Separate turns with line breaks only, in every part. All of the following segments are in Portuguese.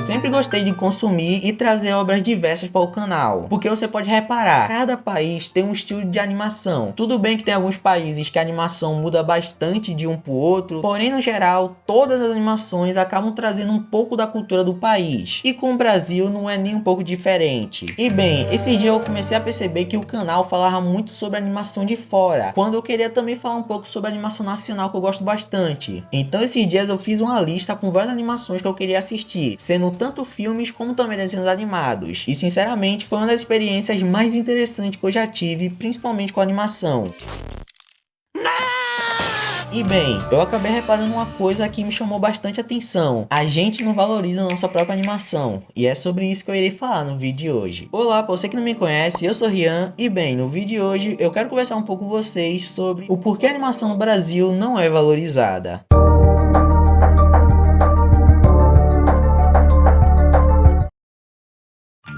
sempre gostei de consumir e trazer obras diversas para o canal, porque você pode reparar, cada país tem um estilo de animação. Tudo bem que tem alguns países que a animação muda bastante de um para o outro, porém no geral, todas as animações acabam trazendo um pouco da cultura do país. E com o Brasil não é nem um pouco diferente. E bem, esses dias eu comecei a perceber que o canal falava muito sobre animação de fora, quando eu queria também falar um pouco sobre animação nacional, que eu gosto bastante. Então esses dias eu fiz uma lista com várias animações que eu queria assistir, sendo tanto filmes como também desenhos animados. E sinceramente foi uma das experiências mais interessantes que eu já tive, principalmente com animação. E bem, eu acabei reparando uma coisa que me chamou bastante atenção. A gente não valoriza a nossa própria animação. E é sobre isso que eu irei falar no vídeo de hoje. Olá, pra você que não me conhece, eu sou Rian. E bem, no vídeo de hoje eu quero conversar um pouco com vocês sobre o porquê a animação no Brasil não é valorizada.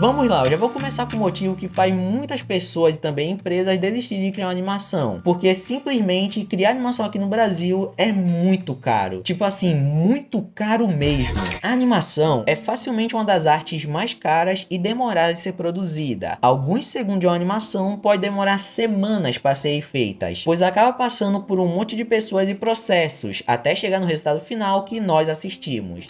Vamos lá, eu já vou começar com o motivo que faz muitas pessoas e também empresas desistirem de criar uma animação. Porque simplesmente criar animação aqui no Brasil é muito caro. Tipo assim, muito caro mesmo. A animação é facilmente uma das artes mais caras e demoradas de ser produzida. Alguns segundos de uma animação pode demorar semanas para serem feitas, pois acaba passando por um monte de pessoas e processos, até chegar no resultado final que nós assistimos.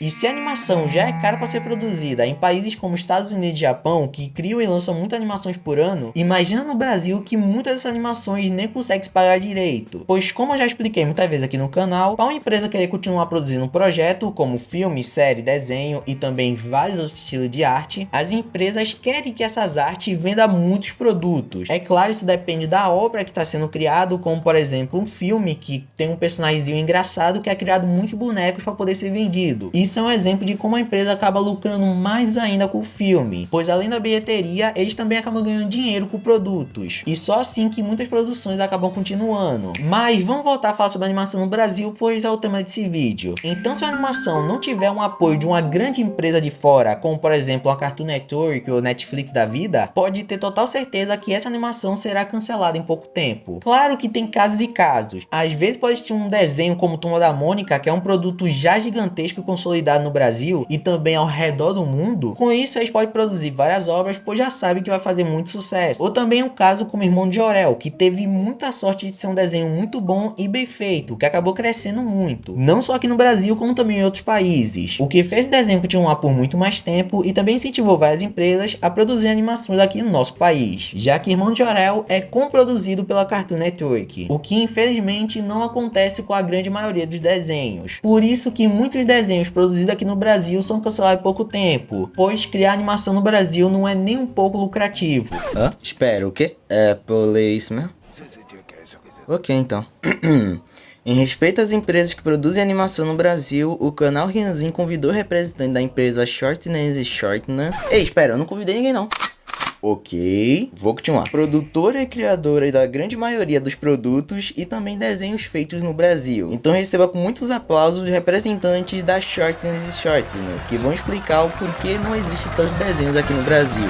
E se a animação já é cara para ser produzida em países como Estados Unidos e Japão, que criam e lançam muitas animações por ano, imagina no Brasil que muitas dessas animações nem conseguem se pagar direito. Pois como eu já expliquei muitas vezes aqui no canal, para uma empresa querer continuar produzindo um projeto, como filme, série, desenho e também vários outros estilos de arte, as empresas querem que essas artes vendam muitos produtos. É claro, isso depende da obra que está sendo criado, como por exemplo um filme que tem um personagemzinho engraçado que é criado muitos bonecos para poder ser vendido. Isso é um exemplo de como a empresa acaba lucrando mais ainda com o filme, pois além da bilheteria, eles também acabam ganhando dinheiro com produtos. E só assim que muitas produções acabam continuando. Mas vamos voltar a falar sobre a animação no Brasil, pois é o tema desse vídeo. Então se a animação não tiver um apoio de uma grande empresa de fora, como por exemplo a Cartoon Network ou Netflix da vida, pode ter total certeza que essa animação será cancelada em pouco tempo. Claro que tem casos e casos. Às vezes pode existir um desenho como Turma da Mônica, que é um produto já gigantesco e consolidado no Brasil e também ao redor do mundo. Com isso eles podem produzir várias obras, pois já sabem que vai fazer muito sucesso. Ou também um caso como o Irmão de Jorel, que teve muita sorte de ser um desenho muito bom e bem feito, que acabou crescendo muito, não só aqui no Brasil como também em outros países, o que fez esse desenho continuar por muito mais tempo e também incentivou várias empresas a produzir animações aqui no nosso país, já que Irmão de Jorel é coproduzido pela Cartoon Network, o que infelizmente não acontece com a grande maioria dos desenhos. Por isso que muitos desenhos produzidos aqui no Brasil são cancelados em pouco tempo, pois criar animação no Brasil não é nem um pouco lucrativo.
Espera, o quê? Pra eu ler isso mesmo? Ok, então. Em respeito às empresas que produzem animação no Brasil, o canal Rianzinho convidou o representante da empresa Shortness. Ei, espera, eu não convidei ninguém não. Ok, vou continuar. Produtora e criadora da grande maioria dos produtos e também desenhos feitos no Brasil. Então receba com muitos aplausos os representantes da Shortness, que vão explicar o porquê não existe tantos desenhos aqui no Brasil.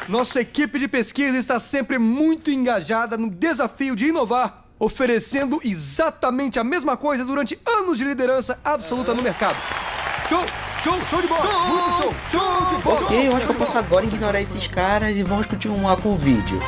Nossa equipe de pesquisa está sempre muito engajada no desafio de inovar, oferecendo exatamente a mesma coisa durante anos de liderança absoluta no mercado. Show de bola! Muito show de bola!
Ok, eu acho que eu posso agora ignorar esses caras e vamos continuar com o vídeo.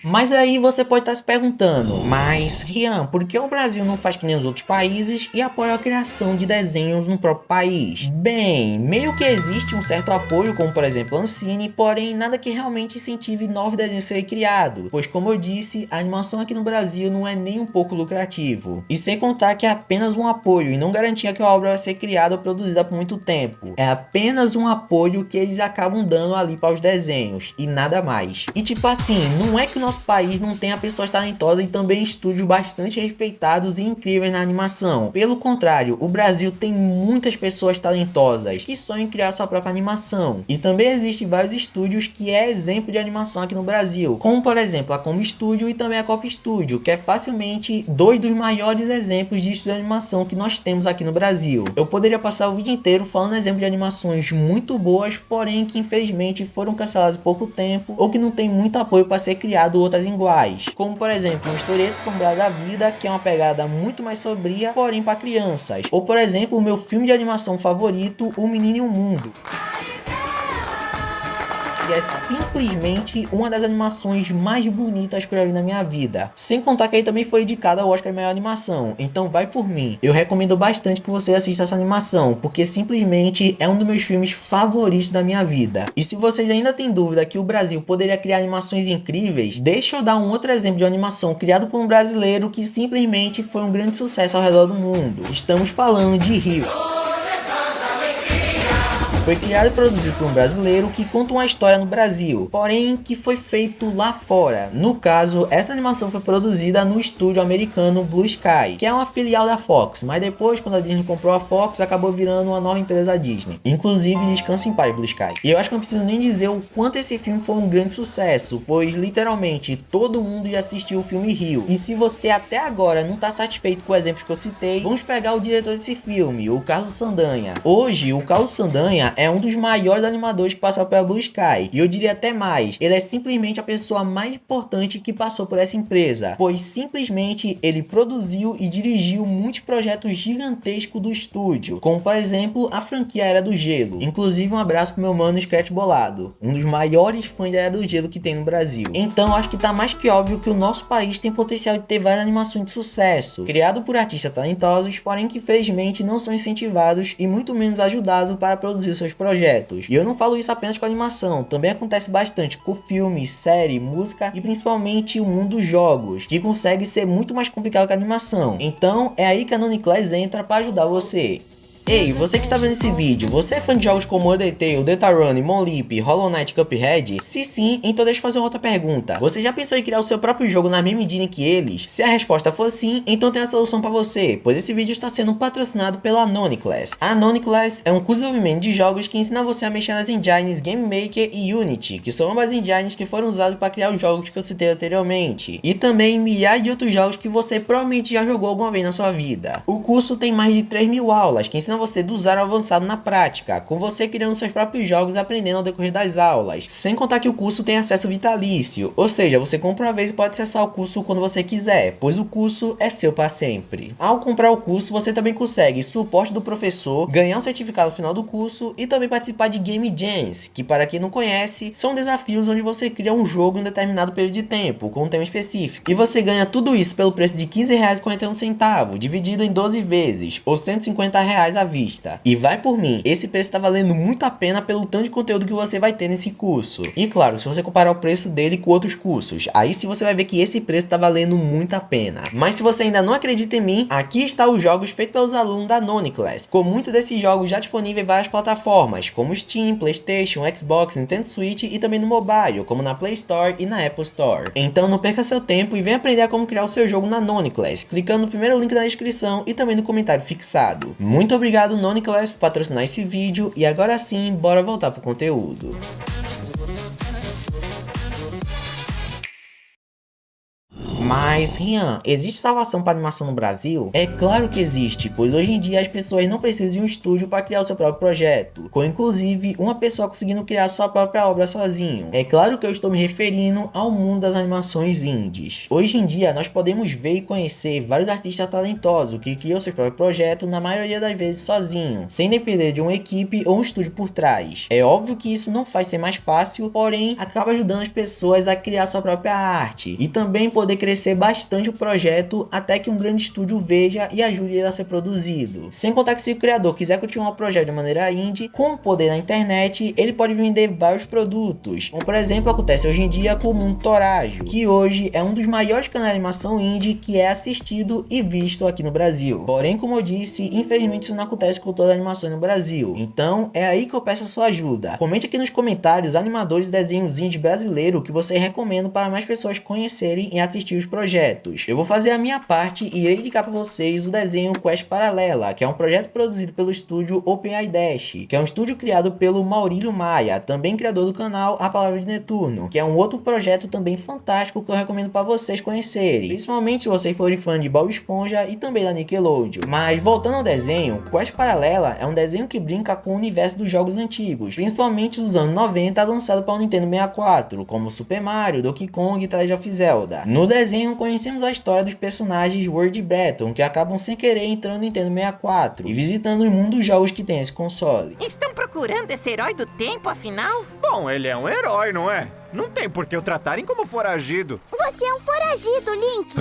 Mas aí você pode estar se perguntando, mas Rian, por que o Brasil não faz que nem os outros países e apoia a criação de desenhos no próprio país? Bem, meio que existe um certo apoio, como por exemplo a Ancine, porém nada que realmente incentive novos desenhos a serem criados, pois como eu disse, a animação aqui no Brasil não é nem um pouco lucrativo. E sem contar que é apenas um apoio e não garantia que a obra vai ser criada ou produzida por muito tempo. É apenas um apoio que eles acabam dando ali para os desenhos e nada mais. E tipo assim, não é que o nosso país não tenha pessoas talentosas e também estúdios bastante respeitados e incríveis na animação. Pelo contrário, o Brasil tem muitas pessoas talentosas que sonham em criar sua própria animação. E também existem vários estúdios que é exemplo de animação aqui no Brasil, como por exemplo a Combo Studio e também a Cop Studio, que é facilmente dois dos maiores exemplos de estúdio de animação que nós temos aqui no Brasil. Eu poderia passar o vídeo inteiro falando exemplos de animações muito boas, porém que infelizmente foram canceladas há pouco tempo ou que não tem muito apoio para ser criado criado outras iguais, como por exemplo, uma Historieta Assombrada da Vida, que é uma pegada muito mais sombria, porém para crianças, ou por exemplo, o meu filme de animação favorito, O Menino e o Mundo, que é simplesmente uma das animações mais bonitas que eu já vi na minha vida. Sem contar que aí também foi indicada ao Oscar de melhor animação. Então vai por mim. Eu recomendo bastante que você assista essa animação, porque simplesmente é um dos meus filmes favoritos da minha vida. E se vocês ainda têm dúvida que o Brasil poderia criar animações incríveis, deixa eu dar um outro exemplo de animação criado por um brasileiro que simplesmente foi um grande sucesso ao redor do mundo. Estamos falando de Rio. Foi criado e produzido por um brasileiro que conta uma história no Brasil, porém que foi feito lá fora. No caso, essa animação foi produzida no estúdio americano Blue Sky, que é uma filial da Fox, mas depois, quando a Disney comprou a Fox, acabou virando uma nova empresa da Disney. Inclusive, descansa em paz, Blue Sky. E eu acho que não preciso nem dizer o quanto esse filme foi um grande sucesso, pois literalmente todo mundo já assistiu o filme Rio. E se você até agora não está satisfeito com os exemplos que eu citei, vamos pegar o diretor desse filme, o Carlos Saldanha. Hoje, o Carlos Saldanha é um dos maiores animadores que passaram pela Blue Sky, e eu diria até mais, ele é simplesmente a pessoa mais importante que passou por essa empresa, pois simplesmente ele produziu e dirigiu muitos projetos gigantescos do estúdio, como por exemplo a franquia Era do Gelo. Inclusive um abraço pro meu mano Scratch Bolado, um dos maiores fãs da Era do Gelo que tem no Brasil. Então acho que tá mais que óbvio que o nosso país tem potencial de ter várias animações de sucesso, criado por artistas talentosos, porém que infelizmente não são incentivados e muito menos ajudados para produzir seus projetos. E eu não falo isso apenas com animação, também acontece bastante com filme, série, música e principalmente o mundo dos jogos, que consegue ser muito mais complicado que a animação. Então é aí que a Noniclass entra para ajudar você. Ei, você que está vendo esse vídeo, você é fã de jogos como Undertale, Deltarune, Monleap, Hollow Knight, Cuphead? Se sim, então deixa eu fazer uma outra pergunta. Você já pensou em criar o seu próprio jogo na mesma engine que eles? Se a resposta for sim, então tem a solução para você, pois esse vídeo está sendo patrocinado pela Noniclass. A Noniclass é um curso de desenvolvimento de jogos que ensina você a mexer nas engines Game Maker e Unity, que são ambas engines que foram usadas para criar os jogos que eu citei anteriormente, e também milhares de outros jogos que você provavelmente já jogou alguma vez na sua vida. O curso tem mais de 3.000 aulas, que ensinam você do zero ao avançado na prática, com você criando seus próprios jogos e aprendendo ao decorrer das aulas. Sem contar que o curso tem acesso vitalício, ou seja, você compra uma vez e pode acessar o curso quando você quiser, pois o curso é seu para sempre. Ao comprar o curso, você também consegue suporte do professor, ganhar um certificado no final do curso e também participar de Game Jams, que para quem não conhece, são desafios onde você cria um jogo em um determinado período de tempo, com um tema específico. E você ganha tudo isso pelo preço de R$15,41, dividido em 12 vezes, ou R$150 à vista. E vai por mim, esse preço tá valendo muito a pena pelo tanto de conteúdo que você vai ter nesse curso. E claro, se você comparar o preço dele com outros cursos, aí sim você vai ver que esse preço tá valendo muito a pena. Mas se você ainda não acredita em mim, aqui está os jogos feitos pelos alunos da Noniclass, com muitos desses jogos já disponíveis em várias plataformas, como Steam, Playstation, Xbox, Nintendo Switch e também no mobile, como na Play Store e na Apple Store. Então não perca seu tempo e venha aprender a como criar o seu jogo na Noniclass, clicando no primeiro link da descrição e também no comentário fixado. Muito obrigado, Noniclass, por patrocinar esse vídeo, e agora sim, bora voltar pro conteúdo. Mas, Rian, existe salvação para animação no Brasil? É claro que existe, pois hoje em dia as pessoas não precisam de um estúdio para criar o seu próprio projeto, com inclusive uma pessoa conseguindo criar sua própria obra sozinho. É claro que eu estou me referindo ao mundo das animações indies. Hoje em dia nós podemos ver e conhecer vários artistas talentosos que criam seu próprio projeto, na maioria das vezes sozinho, sem depender de uma equipe ou um estúdio por trás. É óbvio que isso não faz ser mais fácil, porém acaba ajudando as pessoas a criar sua própria arte e também poder crescer bastante o projeto até que um grande estúdio veja e ajude ele a ser produzido. Sem contar que se o criador quiser continuar o projeto de maneira indie, com o poder da internet, ele pode vender vários produtos, como por exemplo acontece hoje em dia com o Mundo Torajo, que hoje é um dos maiores canais de animação indie que é assistido e visto aqui no Brasil. Porém, como eu disse, infelizmente isso não acontece com todas as animações no Brasil. Então é aí que eu peço a sua ajuda. Comente aqui nos comentários animadores e desenhos indie brasileiros que você recomenda para mais pessoas conhecerem e assistir os projetos. Eu vou fazer a minha parte e irei indicar para vocês o desenho Quest Paralela, que é um projeto produzido pelo estúdio OpenAI Dash, que é um estúdio criado pelo Maurílio Maia, também criador do canal A Palavra de Netuno, que é um outro projeto também fantástico que eu recomendo para vocês conhecerem, principalmente se vocês forem fã de Bob Esponja e também da Nickelodeon. Mas voltando ao desenho, Quest Paralela é um desenho que brinca com o universo dos jogos antigos, principalmente dos anos 90, lançado para o Nintendo 64, como Super Mario, Donkey Kong e The Legend of Zelda. No desenho conhecemos a história dos personagens Ward e Breton, que acabam sem querer entrando no Nintendo 64 e visitando o mundo dos jogos que tem esse console.
Estão procurando esse herói do tempo, afinal?
Bom, ele é um herói, não é? Não tem por que o tratarem como foragido.
Você é um foragido, Link.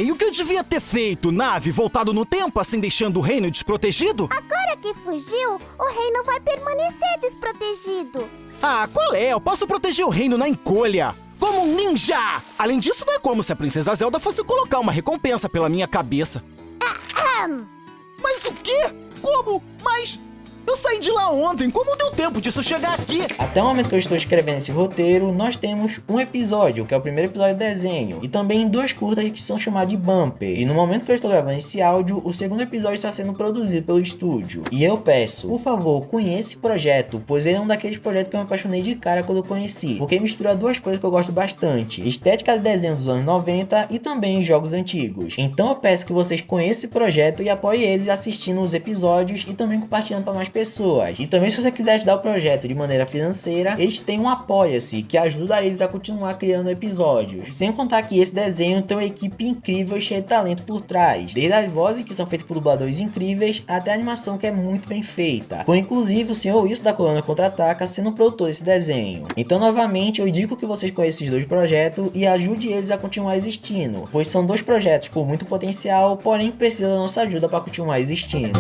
E o que eu devia ter feito? Nave voltado no tempo, assim deixando o reino desprotegido?
Agora que fugiu, o reino vai permanecer desprotegido.
Qual é? Eu posso proteger o reino na encolha. Como um ninja! Além disso, não é como se a Princesa Zelda fosse colocar uma recompensa pela minha cabeça. Mas o quê? Como? Mas... eu saí de lá ontem, como deu tempo disso chegar aqui?
Até o momento que eu estou escrevendo esse roteiro, nós temos um episódio, que é o primeiro episódio do desenho, e também 2 curtas que são chamados de Bumper. E no momento que eu estou gravando esse áudio, o segundo episódio está sendo produzido pelo estúdio. E eu peço, por favor, conheça esse projeto, pois ele é um daqueles projetos que eu me apaixonei de cara quando eu conheci, porque mistura 2 coisas que eu gosto bastante: estética de desenho dos anos 90 e também jogos antigos. Então eu peço que vocês conheçam esse projeto e apoiem eles assistindo os episódios e também compartilhando para mais pessoas. E também, se você quiser ajudar o projeto de maneira financeira, eles têm um Apoia-se, que ajuda eles a continuar criando episódios. Sem contar que esse desenho tem uma equipe incrível e cheia de talento por trás, desde as vozes que são feitas por dubladores incríveis até a animação que é muito bem feita, com inclusive o Senhor Wilson da Colônia Contra-Ataca sendo o produtor desse desenho. Então, novamente, eu indico que vocês conheçam esses 2 projetos e ajude eles a continuar existindo, pois são 2 projetos com muito potencial, porém precisam da nossa ajuda para continuar existindo.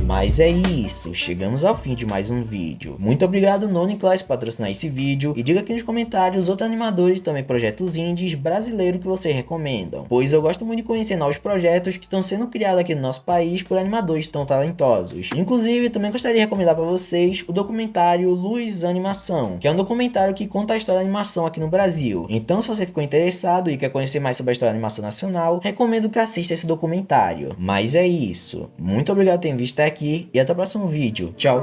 Mas é isso, chegamos ao fim de mais um vídeo. Muito obrigado Noni Class por patrocinar esse vídeo, e diga aqui nos comentários outros animadores e também projetos indies brasileiros que vocês recomendam, pois eu gosto muito de conhecer novos projetos que estão sendo criados aqui no nosso país por animadores tão talentosos. Inclusive, também gostaria de recomendar para vocês o documentário Luz Animação, que é um documentário que conta a história da animação aqui no Brasil. Então, se você ficou interessado e quer conhecer mais sobre a história da animação nacional, recomendo que assista esse documentário. Mas é isso, muito obrigado por ter visto até aqui e até o próximo vídeo. Tchau!